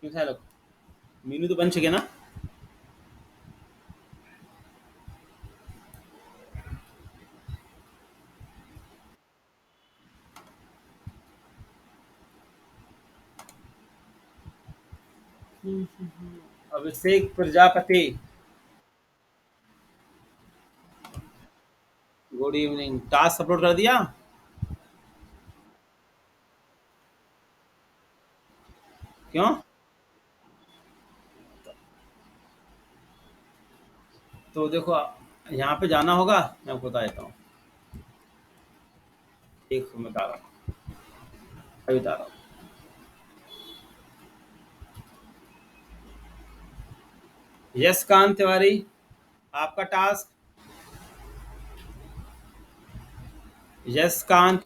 क्यों था लोग? मीनू तो बन चुके ना। Abhishek Prajapati. Good evening. Task upload कर दिया? क्यों? तो देखो, यहाँ पे जाना होगा। मैं आपको बता देता हूँ। एक मैं बता रहा हूँ, अभी बता रहा हूँ। यस कांत तिवारी, आपका टास्क। यस कांत,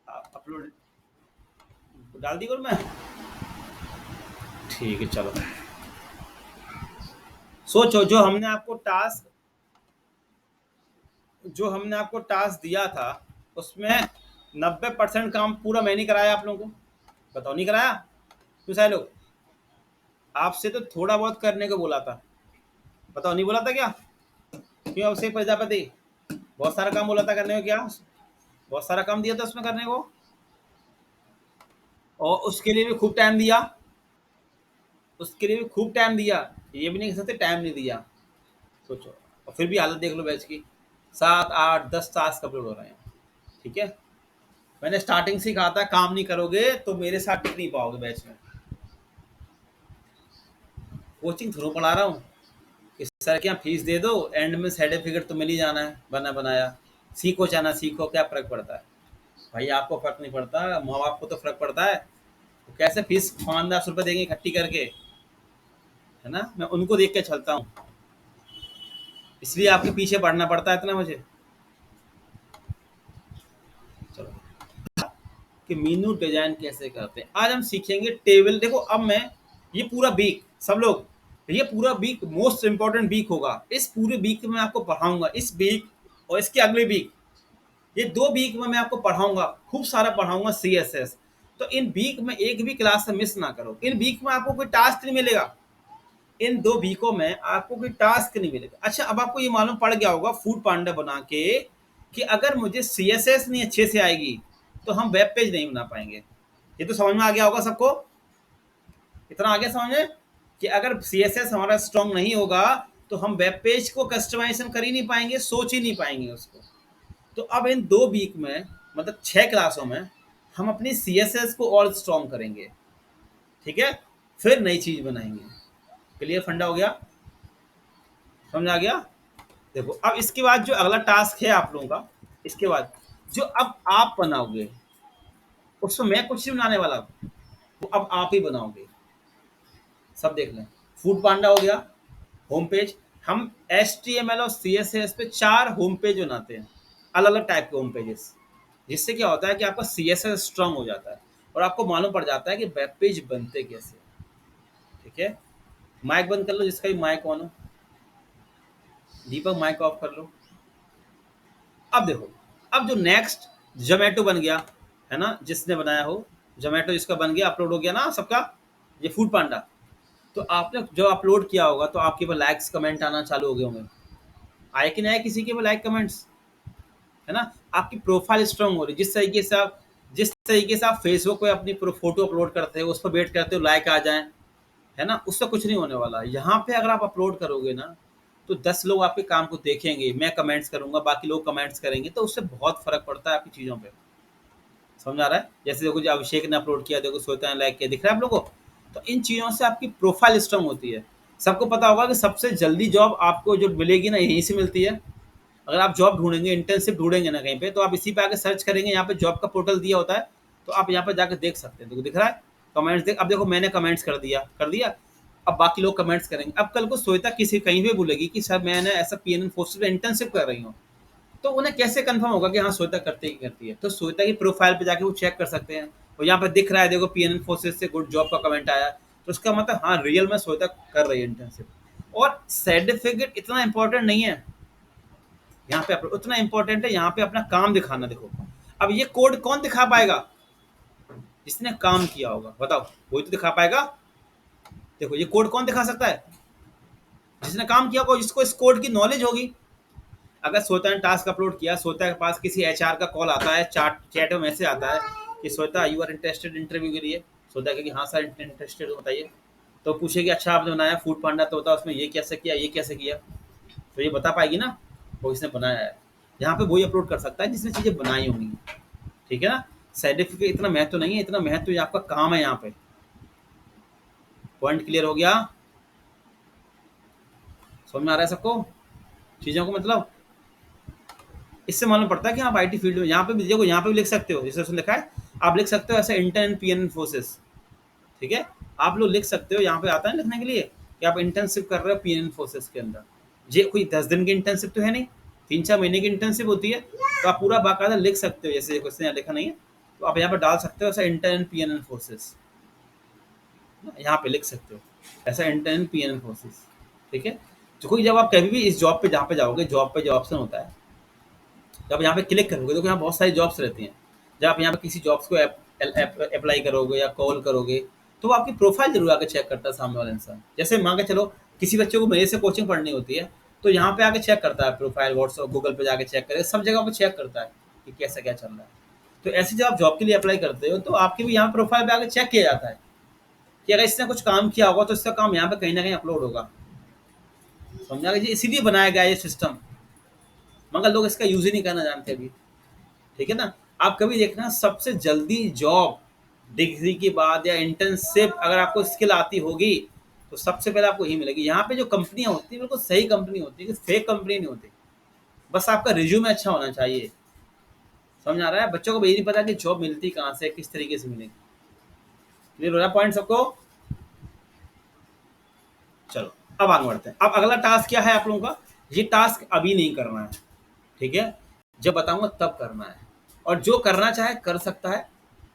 अपलोड डाल दी करूँ मैं? ठीक है, चलो। सोचो, जो हमने आपको टास्क दिया था, उसमें 90% काम पूरा मैं नहीं कराया आप लोगों को। बताओ, नहीं कराया? क्यों सारे लोग? आपसे तो थोड़ा बहुत करने को बोला था। बताओ, नहीं बोला था क्या? क्यों अभिषेक प्रजापति? बहुत सारा काम बोला था करने को, क्या? बहुत सारा काम दिया था उसमें करने को, और उसके लिए भी खूब टाइम दिया। उसके लिए भी खूब टाइम दिया। ये भी नहीं कह सकते टाइम नहीं दिया। सोचो। और फिर भी हालत देख लो बैच की। 7 8 10 टास्क अपलोड हो रहे हैं। ठीक है। मैंने स्टार्टिंग से ही कहा था, काम नहीं करोगे तो मेरे साथ टिक नहीं पाओगे बैच में। कोचिंग थ्रू पढ़ा रहा हूँ। इस सर के यहाँ फीस दे दो, एंड में सर्टिफिकेट तो मिल ही जाना है बना बनाया। सीखो चाहे ना सीखो, क्या फर्क पड़ता है? भाई आपको फर्क नहीं पड़ता, माँ बाप को तो फर्क पड़ता है। तो कैसे फीस 5,10 रुपये देंगे इकट्ठी करके? है ना, मैं उनको देख के चलता हूँ। इसलिए आपके पीछे पड़ना पड़ता है इतना मुझे। चलो, कि मीनू डिजाइन कैसे करते हैं आज हम सीखेंगे। टेबल देखो, अब मैं ये पूरा वीक सब लोग, ये पूरा वीक मोस्ट इंपॉर्टेंट वीक होगा। इस पूरे वीक में आपको पढ़ाऊंगा, इस वीक और इसके अगले वीक, ये 2 वीक में मैं आपको पढ़ाऊंगा, खूब सारा पढ़ाऊंगा CSS। तो इन वीक में एक भी क्लास से मिस ना करो। इन वीक में आपको कोई टास्क नहीं मिलेगा। इन 2 वीकों में आपको कोई टास्क नहीं मिलेगा। अच्छा, अब आपको ये मालूम पड़ गया होगा फूड पांडा बना के, कि अगर मुझे CSS नहीं अच्छे से आएगी तो हम वेब पेज नहीं बना पाएंगे। ये तो समझ में आ गया होगा सबको। इतना आ गया समझ में, कि अगर CSS हमारा स्ट्रांग नहीं होगा तो हम वेब पेज को कस्टमाइजेशन कर ही नहीं पाएंगे, सोच ही नहीं पाएंगे उसको। तो अब इन 2 वीक में, मतलब 6 क्लासों में, हम अपनी CSS को और स्ट्रांग करेंगे। ठीक है। फिर नई चीज बनाएंगे। क्लियर फंडा हो गया? समझ आ गया? देखो, अब इसके बाद जो अगला टास्क है आप लोगों का, इसके बाद जो अब आप बनाओगे, उसमें मैं कुछ नहीं बनाने वाला, वो अब आप ही बनाओगे। सब देख लें। फूड पांडा हो गया होम पेज। हम HTML और CSS पे 4 होम पेज बनाते हैं, अलग अलग टाइप के होम पेजेस। जिससे क्या होता है कि आपका CSS स्ट्रांग हो जाता है, और आपको मालूम पड़ जाता है कि वेब पेज बनते कैसे। ठीक है। माइक बंद कर लो, जिसका भी माइक ऑन हो। दीपक, माइक ऑफ कर लो। अब देखो, अब जो नेक्स्ट जोमेटो बन गया, है ना, जिसने बनाया हो जोमेटो, जिसका बन गया, अपलोड हो गया ना सबका, ये फूड पांडा। तो आपने जो अपलोड किया होगा तो आपके पास लाइक्स कमेंट आना चालू हो गए होंगे। आए कि नहीं आए किसी के पास लाइक कमेंट्स? है ना। आपकी प्रोफाइल स्ट्रांग हो रही है। जिस तरीके से आप फेसबुक पे अपनी फोटो अपलोड करते हो, उस पर वेट करते हो लाइक आ जाए, है ना, उससे कुछ नहीं होने वाला। यहाँ पे अगर आप अपलोड करोगे ना, तो 10 लोग आपके काम को देखेंगे, मैं कमेंट्स करूंगा, बाकी लोग कमेंट्स करेंगे, तो उससे बहुत फर्क पड़ता है आपकी चीज़ों पे। समझ आ रहा है? जैसे देखो, जो अभिषेक ने अपलोड किया, देखो श्वेता ने लाइक किया, दिख रहा है आप लोगों को? तो इन चीज़ों से आपकी प्रोफाइल स्ट्रांग होती है। सबको पता होगा कि सबसे जल्दी जॉब आपको जो मिलेगी ना, यहीं से मिलती है। अगर आप जॉब ढूंढेंगे, इंटर्नशिप ढूंढेंगे ना कहीं पे, तो आप इसी पे आके सर्च करेंगे, यहाँ पे जॉब का पोर्टल दिया होता है। तो आप यहाँ पे जाकर देख सकते हैं। देखो, दिख रहा है कमेंट्स। देख, अब देखो, मैंने कमेंट्स कर दिया। अब बाकी लोग कमेंट्स करेंगे। अब कल को श्वेता किसी कहीं भी बोलेगी कि सर मैंने ऐसा PNN फोर्स पे इंटर्नशिप कर रही हूँ, तो उन्हें कैसे कंफर्म होगा कि हाँ श्वेता करती ही करती है? तो श्वेता की प्रोफाइल पे जाके वो चेक कर सकते हैं। और यहाँ पर दिख रहा है, देखो, PNN फोर्सेस से गुड जॉब का कमेंट आया, तो उसका मतलब हाँ रियल में श्वेता कर रही है इंटर्नशिप। और सर्टिफिकेट इतना इंपॉर्टेंट नहीं है यहाँ पे, उतना इंपॉर्टेंट है यहाँ पे अपना काम दिखाना। देखो, अब ये कोड कौन दिखा पाएगा? जिसने काम किया होगा, बताओ वही तो दिखा पाएगा। देखो ये कोड कौन दिखा सकता है? जिसने काम किया होगा, जिसको इस कोड की नॉलेज होगी। अगर श्वेता ने टास्क अपलोड किया, श्वेता के पास किसी एचआर का कॉल आता है, चैट में मैसेज आता है कि Shweta you are interested interview के लिए। श्वेता कहेगी हाँ सर इंटरेस्टेड हो, बताइए। तो पूछेगी अच्छा आपने बनाया फूड पांडा, तो बताओ उसमें ये कैसे किया, ये कैसे किया, तो ये बता पाएगी ना वो इसने बनाया है। यहाँ पे वही अपलोड कर सकता है जिसने चीज़ें बनाई होंगी। ठीक है ना। सर्टिफिकेट इतना महत्व तो नहीं है, इतना महत्व तो आपका काम है यहाँ पे। पॉइंट क्लियर हो गया? समझ में आ रहा है सबको चीज़ों को? मतलब इससे मालूम पड़ता है कि आप आईटी फील्ड में, यहाँ पे भी देखो, यहाँ पे भी लिख सकते हो जैसे उसने लिखा है। आप लिख सकते हो ऐसे इंटर्न पीएन इन्फोसिस। ठीक है, आप लोग लिख सकते हो, यहाँ पे आता है लिखने के लिए कि आप इंटर्नशिप कर रहे हो पीएन इन्फोसिस के अंदर। ये कोई 10 दिन की इंटर्नशिप तो है नहीं, 3-4 महीने की इंटर्नशिप होती है। तो आप पूरा बाकायदा लिख सकते हो, जैसे कुछ यहाँ लिखा नहीं है तो आप यहाँ पर डाल सकते हो ऐसा इंटर्न पीएन इन्फोसिस, यहाँ पे लिख सकते हो ऐसा इंटर्न पीएन इन्फोसिस। ठीक है। तो कोई जब आप कभी भी इस जॉब पे जहाँ पे जाओगे, जॉब पे जो ऑप्शन होता है, जब यहाँ पे क्लिक करोगे तो यहाँ बहुत सारी जॉब्स रहती हैं। जब आप यहाँ पे किसी जॉब्स को अप्लाई करोगे या कॉल करोगे, तो वो आपकी प्रोफाइल जरूर आके चेक करता है सामने वाला इंसान। जैसे मान के चलो किसी बच्चे को मेरे से कोचिंग पढ़नी होती है, तो यहाँ पे आके चेक करता है प्रोफाइल, व्हाट्सअप गूगल पे जाके चेक करे, सब जगह पे चेक करता है कि कैसा क्या चल रहा है। तो ऐसे जब आप जॉब के लिए अप्लाई करते हो तो आपके भी यहाँ प्रोफाइल पे आके चेक किया जाता है कि अगर इसने कुछ काम किया होगा तो इसका काम यहाँ पे कहीं ना कहीं अपलोड होगा। समझा जी, इसीलिए बनाया गया ये सिस्टम, मगर लोग इसका यूज ही नहीं करना जानते अभी। ठीक है ना। आप कभी देखना सबसे जल्दी जॉब डिग्री के बाद या इंटर्नशिप अगर आपको स्किल आती होगी तो सबसे पहले आपको यही मिलेगी। यहाँ पे जो कंपनियां होती है बिल्कुल सही कंपनी होती है, फेक कंपनी नहीं होती। बस आपका रिज्यूमे अच्छा होना चाहिए। समझ आ रहा है? बच्चों को ये नहीं पता कि जॉब मिलती कहाँ से, किस तरीके से मिलेगी। क्लियर हो रहा है पॉइंट सबको? चलो अब आगे बढ़ते हैं। अब अगला टास्क क्या है आप लोगों का? ये टास्क अभी नहीं करना है, ठीक है, जब बताऊंगा तब करना है। और जो करना चाहे कर सकता है।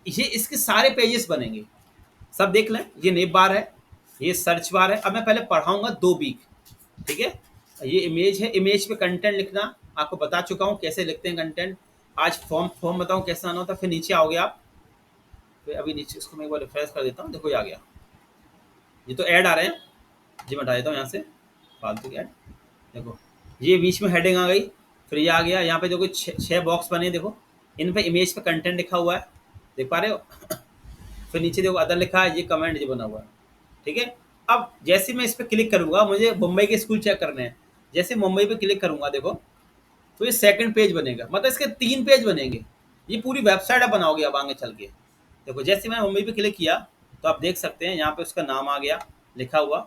ये इसके सारे पेजेस बनेंगे, सब देख लें। ये नेप बार है, ये सर्च बार है। अब मैं पहले पढ़ाऊंगा 2 वीक, ठीक है। ये इमेज है, इमेज पे कंटेंट लिखना आपको बता चुका हूँ कैसे लिखते हैं कंटेंट। आज फॉर्म फॉर्म बताऊँ कैसे आना होता है। फिर नीचे आओगे आप, फिर अभी नीचे इसको मैं एक बार रिफ्रेश कर देता हूँ। देखो ये आ गया, ये तो ऐड आ रहे हैं जी, मैं हटा देता हूँ यहाँ से फालतू के ऐड। देखो ये बीच में हेडिंग आ गई, फिर ये आ गया। यहाँ पे देखो 6 बॉक्स बने हैं, देखो इन पे इमेज पे कंटेंट लिखा हुआ है, देख पा रहे हो? फिर नीचे देखो अदर लिखा है, ये कमेंट ये बना हुआ है, ठीक है। अब जैसे मैं इस पर क्लिक करूंगा, मुझे मुंबई के स्कूल चेक करने हैं। जैसे मुंबई पे क्लिक करूंगा देखो, तो ये सेकंड पेज बनेगा, मतलब इसके 3 पेज बनेंगे। ये पूरी वेबसाइट आप बनाओगे अब आगे चल के। देखो जैसे मैं मुंबई पे क्लिक किया तो आप देख सकते हैं यहाँ पे उसका नाम आ गया लिखा हुआ,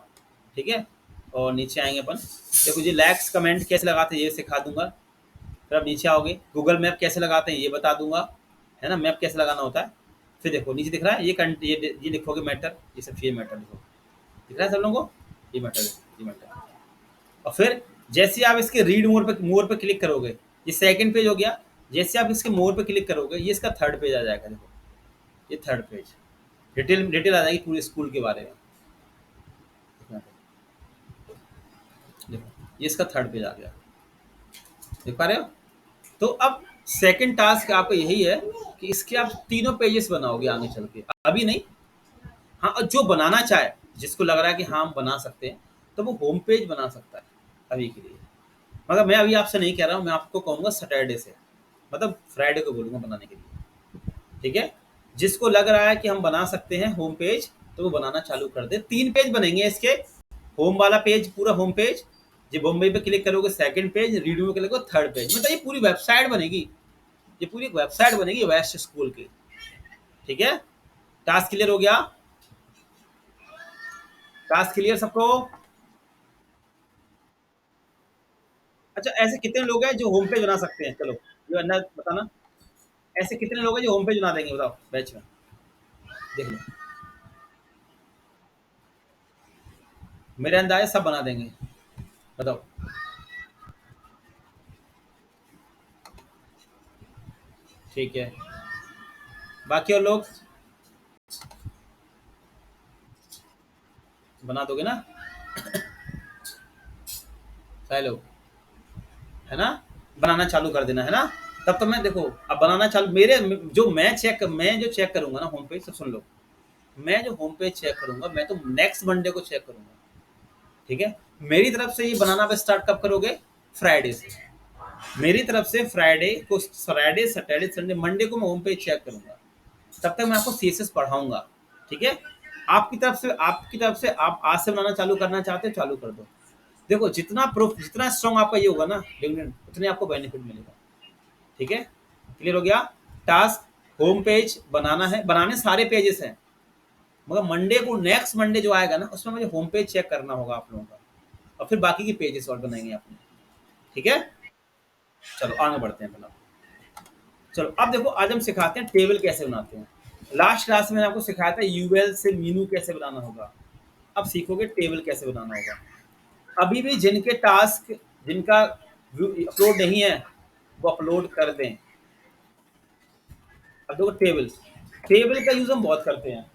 ठीक है। और नीचे आएंगे अपन, देखो ये लैक्स कमेंट कैसे लगाते हैं ये सिखा दूंगा। फिर आप नीचे आओगे, गूगल मैप कैसे लगाते हैं ये बता दूंगा, है ना, मैप कैसे लगाना होता है। फिर देखो नीचे दिख रहा है ये लिखोगे मैटर, ये सब ये मैटर लिखो, दिख रहा है सब लोगों को? ये मैटर है, ये मैटर। और फिर जैसे आप इसके रीड मोर पे क्लिक करोगे, ये सेकंड पेज हो गया। जैसे आप इसके मोर पे क्लिक करोगे, ये इसका थर्ड पेज आ जाएगा। देखो ये थर्ड पेज, डिटेल डिटेल आ जाएगी पूरे स्कूल के बारे में। देखो ये इसका थर्ड पेज आ गया, देख पा रहे हो? तो अब सेकंड टास्क आपका यही है कि इसके आप तीनों पेजेस बनाओगे आगे चल के, अभी नहीं। हाँ, और जो बनाना चाहे, जिसको लग रहा है कि हाँ हम बना सकते हैं, तो वो होम पेज बना सकता है अभी के लिए। मगर मैं अभी आपसे नहीं कह रहा हूँ, मैं आपको कहूँगा सैटरडे से, मतलब फ्राइडे को बोलूँगा बनाने के लिए, ठीक है। जिसको लग रहा है कि हम बना सकते हैं होम पेज, तो वो बनाना चालू कर दे। 3 पेज बनेंगे इसके, होम वाला पेज पूरा होम पेज, जो बॉम्बे पे क्लिक करोगे सेकंड पेज, रीडियो में क्लिक करोगे थर्ड पेज, मतलब ये पूरी वेबसाइट बनेगी। ये पूरी एक वेबसाइट बनेगी वेस्ट स्कूल की, ठीक है। टास्क क्लियर हो गया? टास्क क्लियर सबको? अच्छा ऐसे कितने लोग हैं जो होम पेज बना सकते हैं? चलो ये अंदर बताना, ऐसे कितने लोग हैं जो होम पेज बना देंगे, बताओ बैच में, देख लो। मेरे अंदाजे सब बना देंगे, बताओ। ठीक है, बाकी और लोग बना दोगे ना? सारे लोग, है ना? बनाना चालू कर देना, है ना? तब तो मैं देखो अब बनाना चालू मेरे जो मैं जो चेक करूंगा ना होम पेज, सब सुन लो। मैं जो होम पेज चेक करूंगा मैं तो नेक्स्ट मंडे को चेक करूंगा। ठीक है, मेरी तरफ से ये बनाना आप स्टार्ट कब करोगे? फ्राइडे से। मेरी तरफ से फ्राइडे सैटरडे संडे मंडे को मैं होम पेज चेक करूंगा। तब तक मैं आपको सीएसएस पढ़ाऊंगा। ठीक है, आपकी तरफ से आप आज से बनाना चालू करना चाहते हो चालू कर दो। देखो जितना प्रूफ जितना स्ट्रॉन्ग आपका ये होगा ना लिंक्डइन, उतने आपको बेनिफिट मिलेगा। ठीक है, क्लियर हो गया? टास्क होम पेज बनाना है, बनाने सारे पेजेस हैं, मगर मंडे को नेक्स्ट मंडे जो आएगा ना उसमें मुझे होम पेज चेक करना होगा आप लोगों का, और फिर बाकी की पेजेस और बनाएंगे आपने। ठीक है, चलो आगे बढ़ते हैं। चलो अब देखो आज हम सिखाते हैं टेबल कैसे बनाते हैं। लास्ट क्लास में मैंने आपको सिखाया था यूएल से मीनू कैसे बनाना होगा। अब सीखोगे टेबल कैसे बनाना होगा। अभी भी जिनके टास्क जिनका अपलोड नहीं है वो अपलोड कर दें। अब देखो टेबल टेबल का यूज हम बहुत करते हैं।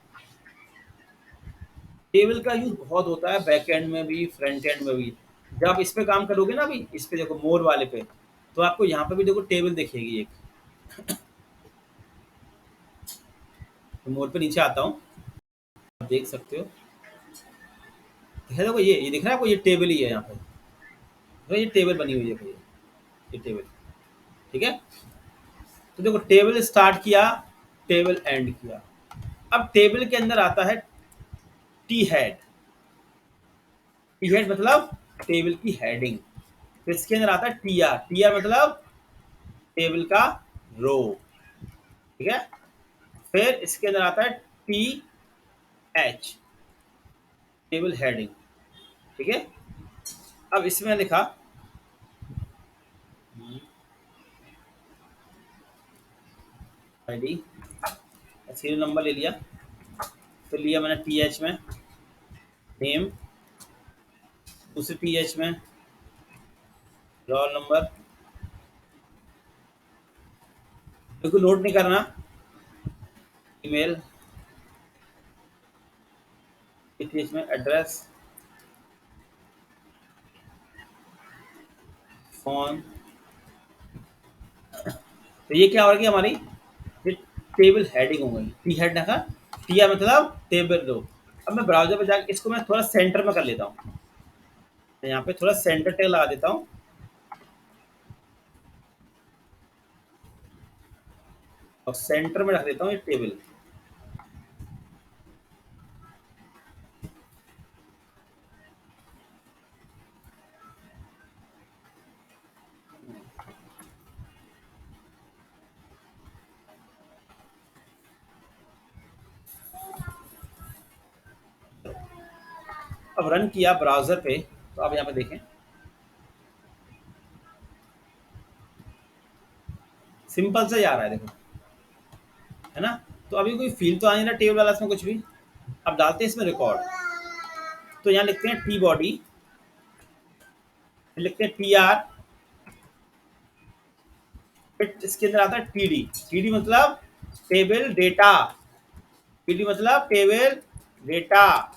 टेबल का यूज बहुत होता है बैक एंड में भी फ्रंट एंड में भी। जब आप इस पे काम करोगे ना, अभी इस पे देखो मोर वाले पे, तो आपको यहाँ पे भी देखो टेबल दिखेगी एक। तो मोर पे नीचे आता हूँ, आप देख सकते हो। देखो ये दिख रहा है आपको, ये टेबल ही है यहाँ पे। तो ये टेबल बनी हुई है भैया, ये टेबल। ठीक है, तो देखो टेबल स्टार्ट किया, टेबल एंड किया। अब टेबल के अंदर आता है टी हेड। टी हेड मतलब टेबल की हेडिंग। फिर इसके अंदर आता है टी आर। टी आर मतलब टेबल का रो। ठीक है, फिर इसके अंदर आता है टी एच, टेबल हेडिंग। ठीक है, अब इसमें लिखा आईडी, सीरियल नंबर ले लिया, फिर लिया मैंने टी एच में नेम, दूसरे टी एच में रोल नंबर। बिल्कुल नोट नहीं करना। ईमेल, टी एच में एड्रेस, फोन। तो ये क्या होगी हमारी, ये टेबल हेडिंग हो गई। टी हेड ना, टी आर मतलब टेबल रो। अब मैं ब्राउजर पे जाकर इसको मैं थोड़ा सेंटर में कर लेता हूँ। यहाँ पे थोड़ा सेंटर टैग लगा देता हूँ, और सेंटर में रख देता हूँ ये टेबल। अब रन किया ब्राउजर पे, तो अब यहाँ पे देखें सिंपल से ही आ रहा है, देखो, है ना। तो अभी कोई फील तो आ नहीं रहा टेबल वाला इसमें कुछ भी। अब डालते हैं इसमें रिकॉर्ड। तो यहाँ लिखते हैं टी बॉडी, लिखते हैं टी आर, फिर इसके अंदर आता है टी डी। टी डी मतलब टेबल डेटा। टी डी मतलब टेबल डेटा।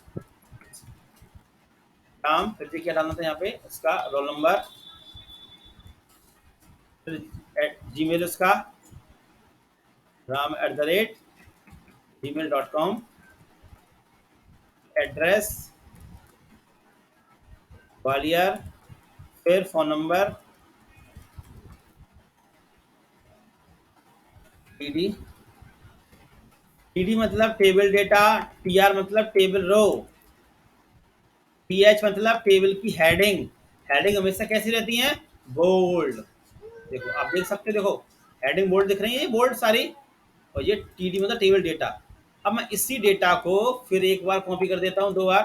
नाम, फिर से क्या डालना था यहाँ पे, उसका रोल नंबर, फिर जीमेल उसका ram@gmail.com, एड्रेस ग्वालियर, फिर फोन नंबर टीडी। टीडी मतलब टेबल डेटा, टीआर मतलब टेबल रो, टीएच मतलब टेबल की हेडिंग। हेडिंग हमेशा कैसी रहती है, बोल्ड। देखो आप देख सकते हो, देखो हेडिंग बोल्ड दिख रही है, ये बोल्ड सारी। और ये टीडी मतलब टेबल डेटा। अब मैं इसी डेटा को फिर एक बार कॉपी कर देता हूँ, दो बार।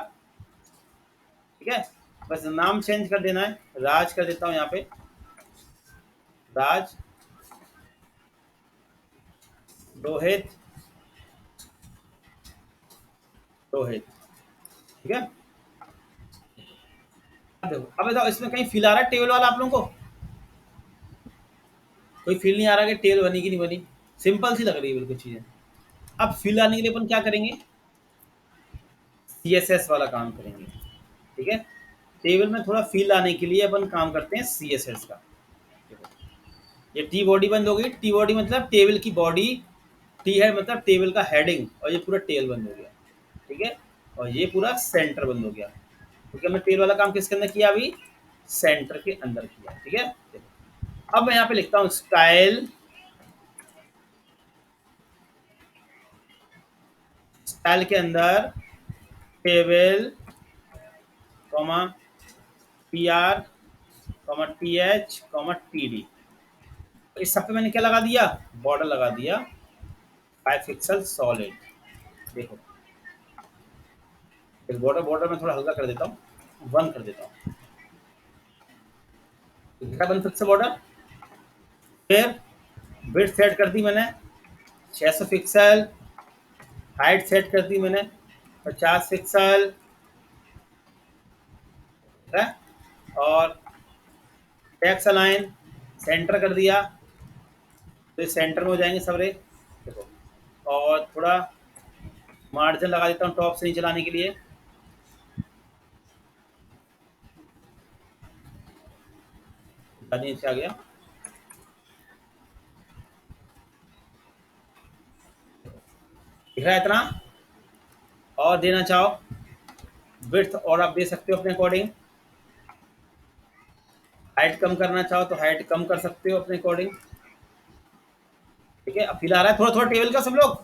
ठीक है, बस नाम चेंज कर देना है, राज कर देता हूँ यहाँ पे, राज, रोहित, रोहित। ठीक है, अब देखो, अब बताओ इसमें कहीं फील आ रहा है टेबल वाला आप लोगों को? कोई फील नहीं आ रहा कि टेबल बनी कि नहीं बनी? सिंपल सी लग रही है बिल्कुल चीजें। अब फील आने के लिए अपन क्या करेंगे, सीएसएस वाला काम करेंगे। ठीक है, टेबल में थोड़ा फील आने के लिए अपन काम करते हैं सीएसएस का। देखो ये टी बॉडी बंद हो गई। टी बॉडी मतलब टेबल की बॉडी, टी है मतलब टेबल का हेडिंग, और ये पूरा टेल बंद हो गया। ठीक है, और ये पूरा सेंटर बंद हो गया, क्योंकि हमने टेल वाला काम किसके अंदर किया अभी, सेंटर के अंदर किया। ठीक है, देखो अब मैं यहाँ पे लिखता हूँ स्टाइल, स्टाइल के अंदर table comma P R comma T H comma T D. इस सब पे मैंने क्या लगा दिया, बॉर्डर लगा दिया 5 पिक्सल सॉलिड। देखो एक बॉर्डर, बॉर्डर में थोड़ा हल्का कर देता हूँ, 1 कर देता हूँ, कितना 1 पिक्सल बॉर्डर। फिर विड्थ सेट कर दी मैंने 600 पिक्सल, हाइट सेट कर दी मैंने 50 पिक्सल है, और टेक्स्ट अलाइन सेंटर कर दिया, तो ये सेंटर में हो जाएंगे सबरे। देखो, और थोड़ा मार्जिन लगा देता हूँ टॉप से नीचे लाने के लिए, नीचे आ गया। दिख रहा है इतना, और देना चाहो विड्थ और आप दे सकते हो अपने अकॉर्डिंग, हाइट कम करना चाहो तो हाइट कम कर सकते हो अपने अकॉर्डिंग। ठीक है, अब फील आ रहा है थोड़ा थोड़ा टेबल का, सब लोग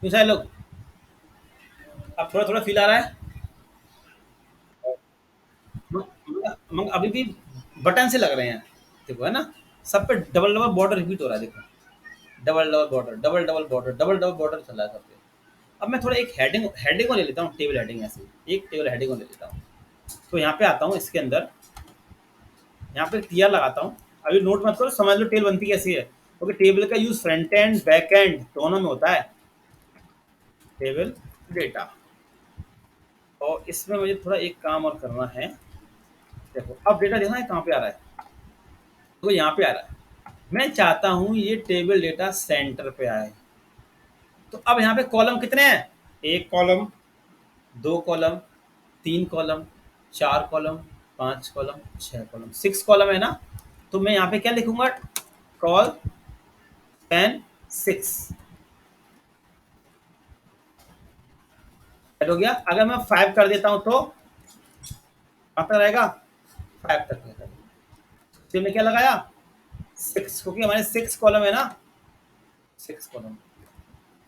क्यों सारे लोग, अब थोड़ा थोड़ा फील आ रहा है। मगर अभी भी बटन से लग रहे हैं, देखो है ना, सब पे डबल डबल बॉर्डर रिपीट हो रहा है। देखो double double border, double double border, double double border चल रहा है सब पे। अब मैं थोड़ा एक हेडिंग, हेडिंग को ले लेता हूँ, टेबल हेडिंग, ऐसे एक टेबल हेडिंग को ले लेता हूँ। तो यहाँ पे आता हूँ, इसके अंदर यहाँ पे टीआर लगाता हूँ। अभी नोट मत करो, समझ लो टेबल बनती कैसी है, क्योंकि टेबल का use front end back and दोनों में होता है। टेबल डेटा, और इसमें मुझे थोड़ा एक काम और करना है। देखो अब डेटा देखना है कहाँ पे आ रहा है, तो यहाँ पे आ रहा है। मैं चाहता हूँ ये टेबल डेटा सेंटर पे आए। तो अब यहाँ पे कॉलम कितने हैं, 1 column, 2 column, 3 column, 4 column, 5 column, 6 column, 6 column है ना। तो मैं यहाँ पे क्या लिखूंगा, कॉल 10 6 हो गया। अगर मैं 5 कर देता हूँ तो कहाँ तक रहेगा, 5 तक रहेगा। तो मैंने क्या लगाया 6, क्योंकि हमारे 6 कॉलम है ना, 6 कॉलम।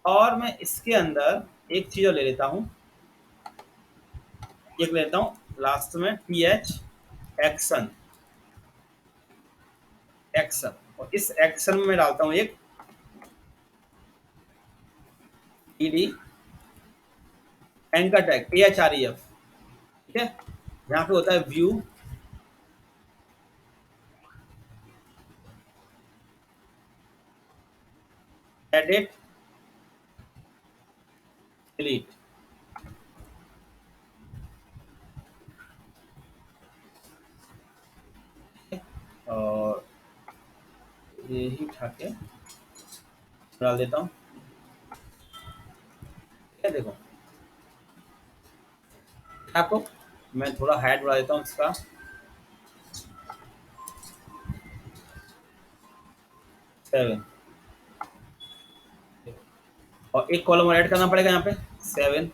और मैं इसके अंदर एक चीज और ले लेता हूँ, एक लेता हूँ लास्ट में टी एच एक्शन, एक्शन, और इस एक्शन में मैं डालता हूँ एक E D anchor tag AHREF। ठीक है, यहाँ पे होता है व्यू, एडिट, डिलीट। और यही उठा के डाल देता हूँ। क्या देखो आपको, मैं थोड़ा हाइट बढ़ा देता हूँ इसका, 7, और एक कॉलम और ऐड करना पड़ेगा यहाँ पे 7।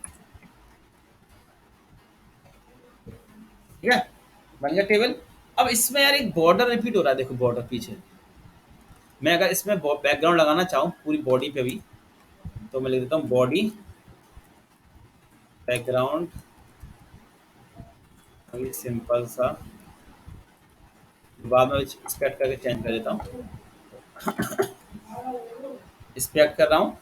ठीक है, बन गया टेबल। अब इसमें यार एक बॉर्डर रिपीट हो रहा है, देखो बॉर्डर पीछे। मैं अगर इसमें बैकग्राउंड लगाना चाहूँ पूरी बॉडी पे भी, तो मैं लिख देता हूँ बॉडी बैकग्राउंड, अभी सिंपल सा, बाद में इसका करके चेंज कर देता हूँ। इस पे ऐड कर रहा हूँ,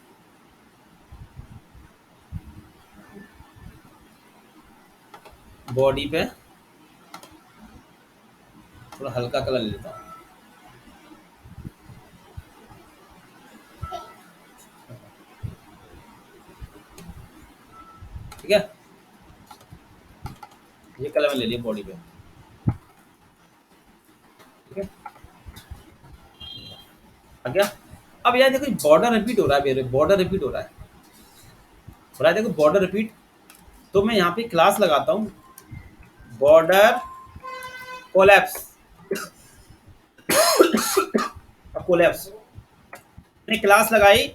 बॉडी पे थोड़ा हल्का कलर ले लेता हूँ। ठीक है, ये कलर में ले लिया बॉडी पे। ठीक है, आ गया। अब यार देखो बॉर्डर रिपीट हो रहा है, मेरे बॉर्डर रिपीट हो रहा है, देखो बॉर्डर रिपीट। तो मैं यहाँ पे क्लास लगाता हूँ बॉर्डर कोलैप्स। अब कोलैप्स ने क्लास लगाई,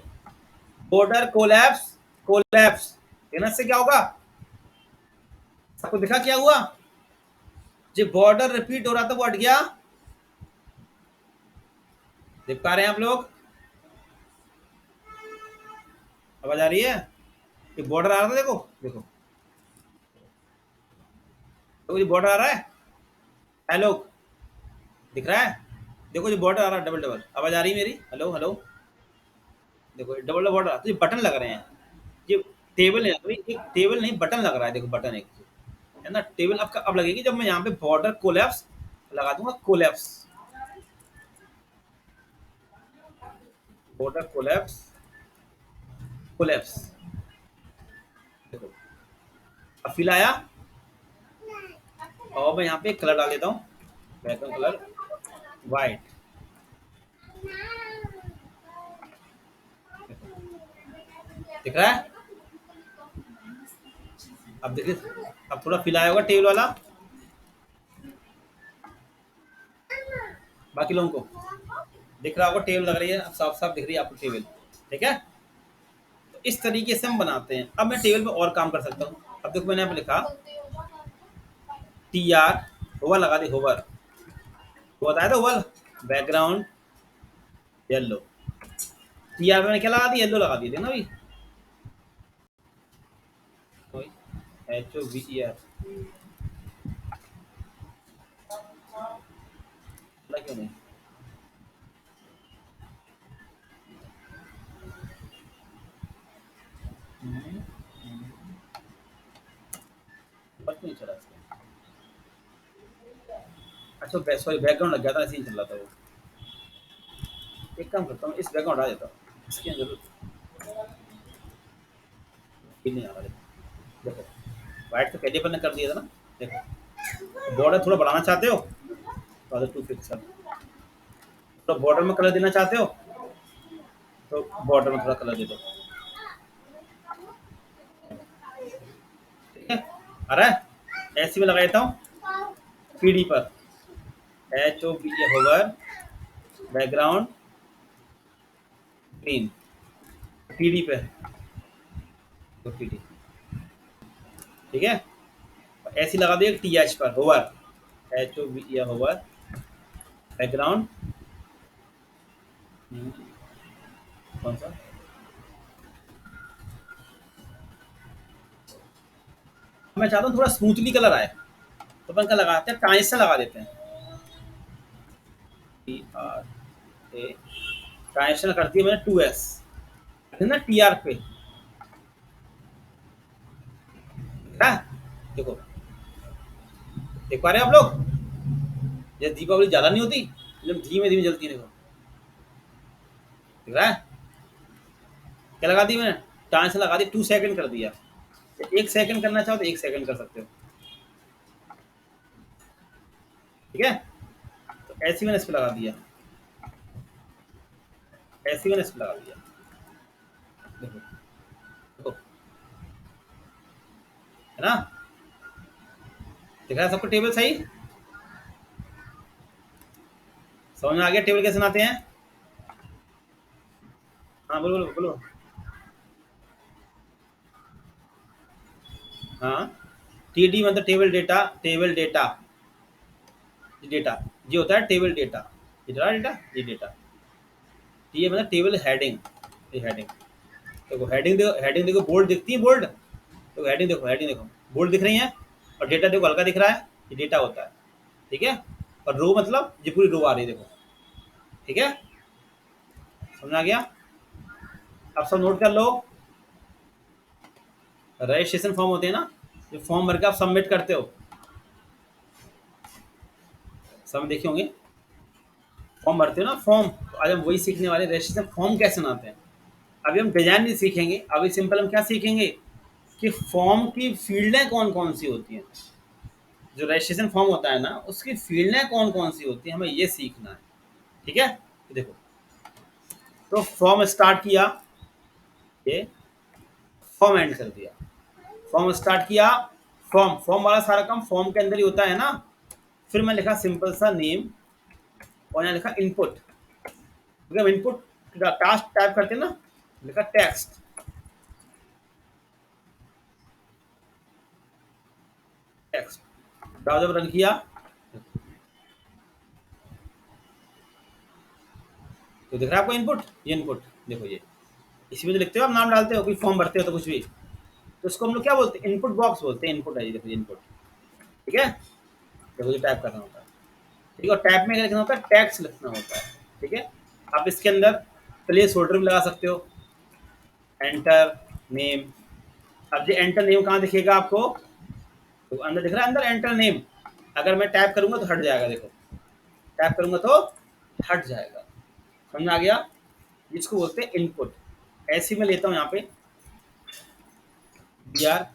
बॉर्डर कोलैप्स, कोलैप्स देने से क्या होगा, सबको दिखा क्या हुआ, जो बॉर्डर रिपीट हो रहा था वो हट गया। देख पा रहे हैं आप लोग, आवाज आ रही है, ये बॉर्डर आ रहा था, देखो देखो, देखो ये बॉर्डर आ रहा है, हेलो दिख रहा है, देखो ये बॉर्डर आ रहा है डबल डबल, आवाज आ रही है मेरी, हेलो हेलो, देखो डबल डबल बॉर्डर, तो ये बटन लग रहे हैं, ये टेबल है अभी, एक टेबल नहीं बटन लग रहा है, देखो बटन एक है ना, टेबल अब लगेगी जब मैं यहाँ पे बॉर्डर कोलैप्स लगा दूंगा, कोलैप्स, बॉर्डर कोलैप्स, कोलैप्स, देखो अब फिल आया, और मैं यहाँ पे कलर डाल देता हूँ, बैकग्राउंड कलर वाइट, दिख रहा है, अब देखिए, अब थोड़ा फिल आया होगा टेबल वाला, बाकी लोगों को दिख रहा होगा, टेबल लग रही है, अब साफ साफ दिख रही है आपको टेबल, ठीक है। तो इस तरीके से हम बनाते हैं। अब मैं टेबल पे और काम कर सकता हूँ, अब देखो मैंने यहाँ पे लिखा टी आर, होवर लगा दी, होवर, वो बताया था hover, background yellow, T R मैंने क्या लगा दी, येलो लगा दी थी ना अभी, HOVER, क्यों नहीं, बस नहीं चला इसका, अच्छा सॉरी बैकग्राउंड लग गया था, ऐसे ही चल रहा था वो, एक काम करता हूँ इस बैकग्राउंड हटा देता हूँ, इसकी जरूरत नहीं आ रहा, देखो वाइट तो पहले पर ने कर दिया था ना, देखो बॉर्डर थोड़ा बढ़ाना चाहते हो तो टू पिक्सल, तो बॉर्डर में कलर देना चाहते हो तो बॉर्डर में थोड़ा कलर दे दो, ठीक है, आ रहा है, ऐसे में लगा देता हूँ पीडी पर, HOV hover, background green, PD पे, तो पीडी, ठीक है, ऐसी लगा दो एक TH पर होवर, HOV होवर, बैकग्राउंड कौन सा, मैं चाहता हूँ थोड़ा स्मूथली कलर आए, तो अपन का लगाते हैं ट्रांजिशन लगा देते हैं, TRA, ट्रांजिशन करती है मैंने 2S, है ना TR पे, है? देखो देख पा रहे हैं आप लोग, ये दीपावली ज्यादा नहीं होती, जब धीमे धीमे जलती है, देखो दिख रहा है, क्या लगा दी मैंने, ट्रांजिशन लगा दी, 2 सेकंड कर दिया, 1 सेकंड करना चाहो तो 1 सेकंड कर सकते हो, ठीक है, तो ऐसे मैंने इस पे लगा दिया, ऐसे मैंने इस पे लगा दिया, देखो देखो, है ना, दिख रहा है सबको टेबल सही, समझ में आ गया टेबल कैसे बनाते हैं, हाँ बोलो बोलो बोलो, हाँ TD मतलब table data, table data, data ये होता है टेबल डेटा, ये डेटा डेटा, ये डेटा, ये मतलब टेबल हेडिंग, ये हेडिंग, देखो हेडिंग देखो, हेडिंग देखो बोल्ड दिखती है, बोल्ड देखो, हेडिंग देखो, हेडिंग देखो बोल्ड दिख रही है, और डेटा देखो हल्का दिख रहा है, ये डेटा होता है, ठीक है, और रो मतलब ये पूरी रो आ रही है, देखो ठीक है, समझ आ गया, अब सब नोट कर लो, रजिस्ट्रेशन फॉर्म होते हैं ना, जो फॉर्म भर के आप सबमिट करते हो, सब देखे होंगे, फॉर्म भरते हो ना फॉर्म, तो आज हम वही सीखने वाले, रजिस्ट्रेशन फॉर्म कैसे बनाते हैं, अभी हम डिजाइन नहीं सीखेंगे, अभी सिंपल हम क्या सीखेंगे कि फॉर्म की फील्डें कौन कौन सी होती हैं, जो रजिस्ट्रेशन फॉर्म होता है ना उसकी फील्डें कौन कौन सी होती हैं, हमें ये सीखना है, ठीक है, तो देखो, तो फॉर्म स्टार्ट किया, ये फॉर्म एंड कर दिया, फॉर्म स्टार्ट किया, फॉर्म फॉर्म वाला सारा काम फॉर्म के अंदर ही होता है ना, फिर मैं लिखा सिंपल सा नेम, और यहाँ लिखा इनपुट, क्योंकि हम इनपुट टास्क टाइप करते हैं ना, लिखा टेक्स्ट, टेक्स्ट जब रन किया तो दिख रहा है आपको इनपुट, ये इनपुट देखो ये, इसी में जो लिखते हो आप, नाम डालते हो, कोई फॉर्म भरते हो तो कुछ भी, तो इसको हम लोग क्या बोलते हैं, इनपुट बॉक्स बोलते हैं, इनपुट है ये, देखो इनपुट, ठीक है। देखो ये टाइप करना होता है, ठीक है। और टाइप में क्या लिखना होता है, टैक्स लिखना होता है, ठीक है। आप इसके अंदर प्लेस होल्डर भी लगा सकते हो, एंटर नेम। अब ये एंटर नेम कहाँ दिखेगा आपको, तो अंदर दिख रहा है, अंदर एंटर नेम। अगर मैं टाइप करूंगा तो हट जाएगा, देखो टाइप करूंगा तो हट जाएगा, समझ में आ गया। इसको बोलते हैं इनपुट। ऐसे ही मैं लेता हूँ यहाँ पे यार,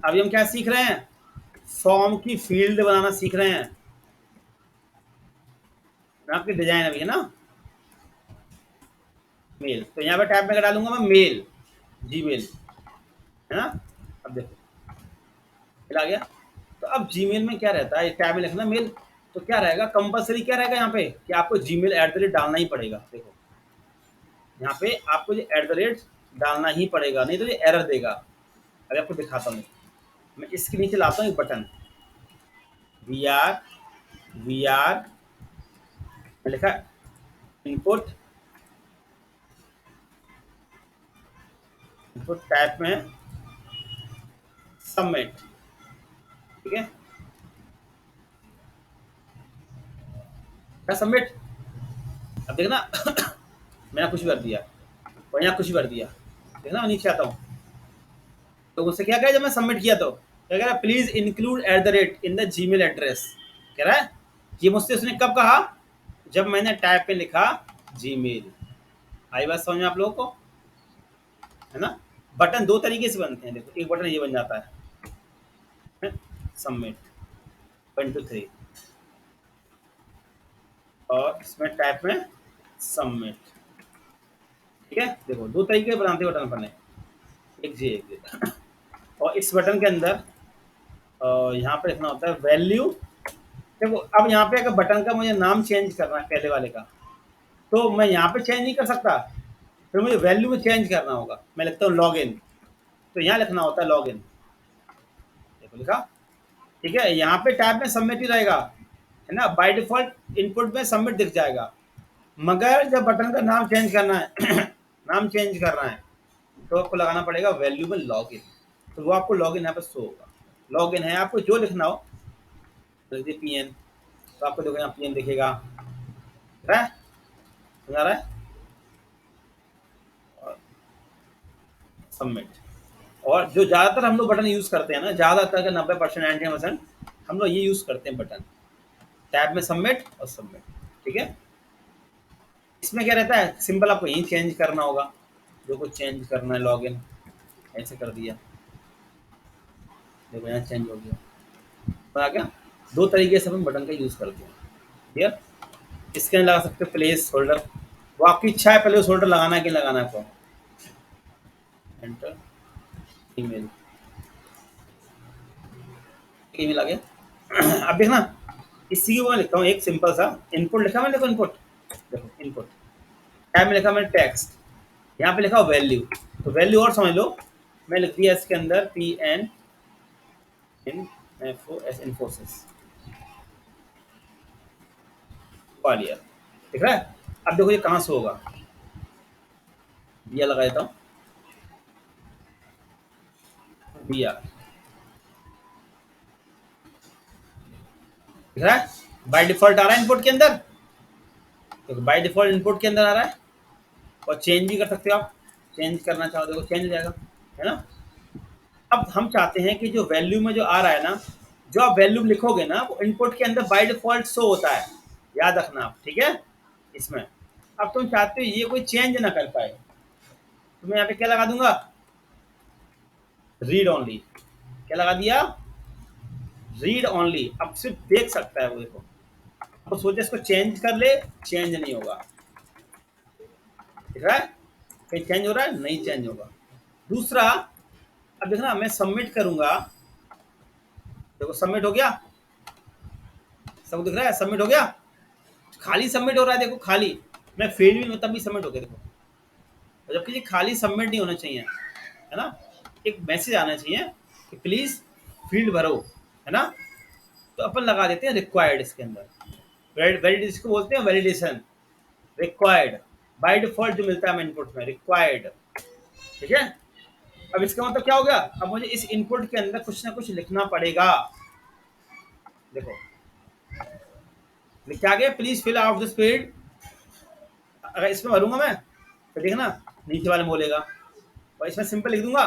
अभी हम क्या सीख रहे हैं, फॉर्म की फील्ड बनाना सीख रहे हैं, आपकी डिजाइन अभी है ना, मेल। तो यहाँ पे टैब में क्या डालूंगा मैं, मेल, जीमेल, है ना। अब देखो मेल आ गया। तो अब जीमेल में क्या रहता है, टैब में लिखना मेल, तो क्या रहेगा, कंपलसरी क्या रहेगा यहाँ पे, कि आपको जीमेल @ डालना ही पड़ेगा। देखो यहाँ पे आपको जो @ डालना ही पड़ेगा, नहीं तो ये एरर देगा। अगर आपको दिखाता हूँ, मैं इसके नीचे लाता हूँ एक बटन, वी आर लिखा इनपुट, इनपुट टाइप में सबमिट, ठीक है। क्या सबमिट, अब देखना मैंने कुछ भी कर दिया और यहाँ कुछ भी कर दिया, देखना मैं नीचे आता हूँ, तो उससे क्या कहा जब मैं सबमिट किया तो क्या कह रहा है, please include @ in the Gmail address, कह रहा है। ये मुझसे उसने कब कहा, जब मैंने टाइप पे लिखा जीमेल। आई बात समझ में आप लोगों को, है ना। बटन दो तरीके से बनते हैं, देखो एक बटन ये बन जाता है सबमिट 1 2 3, और इसमें टाइप में सबमिट, ठीक है। देखो दो तरीके बनाते बटन बने, एक जी एक जी। और इस बटन के अंदर यहाँ पे लिखना होता है वैल्यू। देखो अब यहाँ पे अगर बटन का मुझे नाम चेंज करना है पहले वाले का, तो मैं यहाँ पे चेंज नहीं कर सकता, फिर मुझे वैल्यू में चेंज करना होगा। मैं लिखता हूँ लॉग इन, तो यहाँ लिखना होता है लॉग इन, देखो लिखा, ठीक है। यहाँ पे टैब में सबमिट ही रहेगा, है ना, बाय डिफॉल्ट इनपुट में सबमिट दिख जाएगा। मगर जब बटन का नाम चेंज करना है नाम चेंज करना है, तो आपको लगाना पड़ेगा वैल्यू में लॉग इन, तो वो आपको लॉग इन यहाँ पे शो होगा। लॉग इन है, आपको जो लिखना हो, पीएन, तो आपको देखो यहाँ पीएन दिखेगा, है समझ आ रहा है, और सबमिट। और जो ज़्यादातर हम लोग बटन यूज़ करते हैं ना, ज़्यादातर का 90% 90% हम लोग ये यूज़ करते हैं बटन, टैब में सबमिट और सबमिट, ठीक है। इसमें क्या रहता है, सिंपल आपको यही चेंज करना होगा, जो कुछ चेंज करना है, लॉगिन ऐसे कर दिया, देखो यहाँ चेंज हो गया, तो आ गया। दो तरीके से हम बटन का यूज़ करते हैं, क्लियर। इसके अंदर लगा सकते हो प्लेस होल्डर, वो आपकी इच्छा है प्लेस होल्डर लगाना है कि लगाना है, आपको एंटर, ईमेल, ईमेल आ गया। अब देखना, इसी को मैं लिखता हूँ एक सिंपल सा इनपुट लिखा मैंने, देखो इनपुट, देखो इनपुट टाइप में लिखा मैंने टेक्स्ट, यहाँ पे लिखा वैल्यू, तो वैल्यू और समझ लो, मैं लिख दिया इसके अंदर PN इन्फोसिस ग्वालियर, दिख रहा है। अब देखो ये कहाँ से होगा, दिया लगा देता हूँ, दिया दिख रहा है, बाय डिफॉल्ट आ रहा है इनपुट के अंदर, तो बाय डिफॉल्ट इनपुट के अंदर आ रहा है। और चेंज भी कर सकते हो आप, चेंज करना चाहो देखो चेंज हो जाएगा, है ना। अब हम चाहते हैं कि जो वैल्यू में जो आ रहा है ना, जो आप वैल्यू लिखोगे ना, वो इनपुट के अंदर बाय डिफॉल्ट शो होता है, याद रखना आप, ठीक है इसमें। अब तुम चाहते हो ये कोई चेंज ना कर पाए, तो मैं यहाँ पे क्या लगा दूंगा, रीड ओनली, क्या लगा दिया, रीड ओनली। अब सिर्फ देख सकता है वो, देखो तो सोचे इसको चेंज कर ले, चेंज नहीं होगा, ठीक है, कहीं चेंज हो रहा है, नहीं चेंज होगा। दूसरा, अब देखना मैं सबमिट करूंगा, देखो सबमिट हो गया, सब दिख रहा है, सबमिट हो गया, खाली सबमिट हो रहा है, देखो खाली, मैं फील्ड में तब भी सबमिट हो गया देखो, और जबकि ये खाली सबमिट नहीं होना चाहिए, है ना, एक मैसेज आना चाहिए कि प्लीज फील्ड भरो, है ना। तो अपन लगा देते हैं रिक्वायर्ड इसके अंदर, वैलिड इसको बोलते हैं वैलिडेशन, रिक्वायर्ड बाय डिफॉल्ट जो मिलता है हमें इनपुट में रिक्वायर्ड, ठीक है। अब इसका मतलब क्या हो गया, अब मुझे इस इनपुट के अंदर कुछ ना कुछ लिखना पड़ेगा। देखो लिखा गया please fill out this field, अगर इसमें भरूंगा मैं तो देखना नीचे वाले में बोलेगा, और इसमें सिंपल लिख दूंगा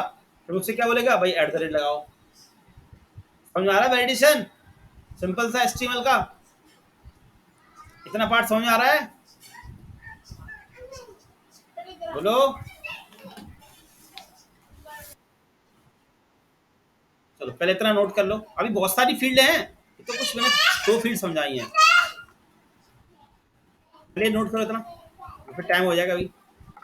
तो मुझसे क्या बोलेगा भाई एट द रेट लगाओ। समझ में आ रहा है वैलिडेशन, सिंपल सा एचटीएमएल का, इतना पार्ट समझ में आ रहा है, बोलो। चलो पहले इतना नोट कर लो, अभी बहुत सारी फील्ड हैं, ये तो कुछ मैंने दो फील्ड समझाई हैं, पहले नोट करो इतना, फिर टाइम हो जाएगा अभी।